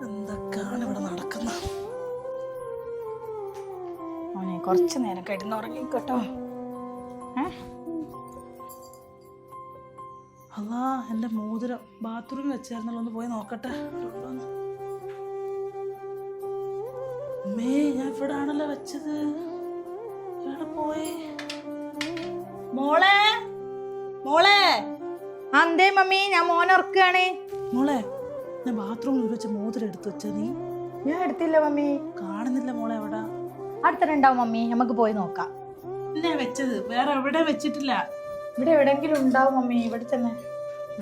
എന്തൊക്കെയാണ് ഇവിടെ നടക്കുന്നത്? മോനെ കുറച്ച് നേരം കിടന്നുറങ്ങിക്കോട്ടോ. അല്ലാ, എന്റെ മോതിരം ബാത്റൂമിൽ വെച്ചായിരുന്നല്ലോ, ഒന്ന് പോയി നോക്കട്ടെ. അമ്മേ, ഞാൻ ഇവിടെ ആണല്ലോ വെച്ചത്. ഇവിടെ പോയി. മോളെ മോളെ. എന്തേ മമ്മി? ഞാൻ മോനെ ഉറക്കുകയാണ്. മോളെ, ഞാൻ ബാത്റൂമിൽ വെച്ച് മോതിരം എടുത്തു വെച്ച നീ? ഞാൻ എടുത്തില്ല മമ്മി. കാണുന്നില്ല മോളെ. എവിടെ? അടുത്തുണ്ടാവും മമ്മി, നമുക്ക് പോയി നോക്കാം. എന്നെ വെച്ചത് വേറെ എവിടെ വെച്ചിട്ടില്ല. ഇവിടെ എവിടെങ്കിലും ഉണ്ടാവും മമ്മി. ഇവിടെ തന്നെ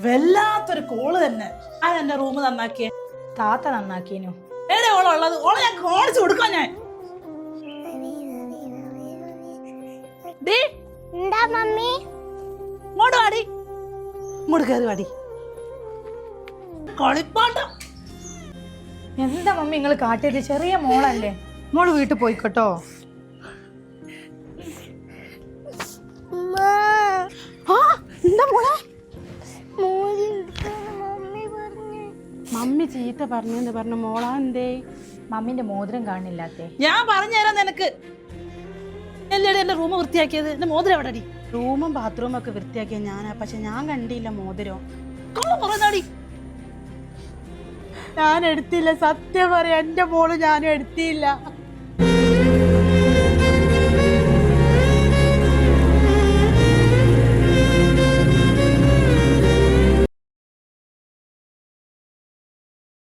വല്ലാത്തൊരു കോള് തന്നെ. ആ എന്റെ റൂം നന്നാക്കിയേ. താത്ത നന്നാക്കിനു. ഏടെ ഓളുള്ളത്? ഓളെ ഞാൻ കാണിച്ചു കൊടുക്കാം. ഞാൻ ഇങ്ങോട്ട് വാടി, ഇങ്ങോട്ട് കയറി വാടി. കളിപ്പാട്ടം എന്താ മമ്മി നിങ്ങൾ കാട്ടിയത്? ചെറിയ മോളല്ലേ, മോള് വീട്ടിൽ പോയിക്കോട്ടോ. എന്താ മോളെ? മമ്മി ചീത്ത പറഞ്ഞെന്ന് പറഞ്ഞ മോളാ എന്തേ? മമ്മിന്റെ മോതിരം കാണില്ലാത്തേ. ഞാൻ പറഞ്ഞു തരാം നിനക്ക്. എല്ലടി എന്റെ റൂം വൃത്തിയാക്കിയത്? എന്റെ മോതിരം എവിടെ? റൂമും ബാത്റൂമും ഒക്കെ വൃത്തിയാക്കിയ ഞാനാ, പക്ഷെ ഞാൻ കണ്ടില്ല മോതിരം. പറയുന്നാടി. ഞാൻ എടുത്തില്ല, സത്യം പറയാം. എന്റെ മോള് ഞാനും എടുത്തില്ല.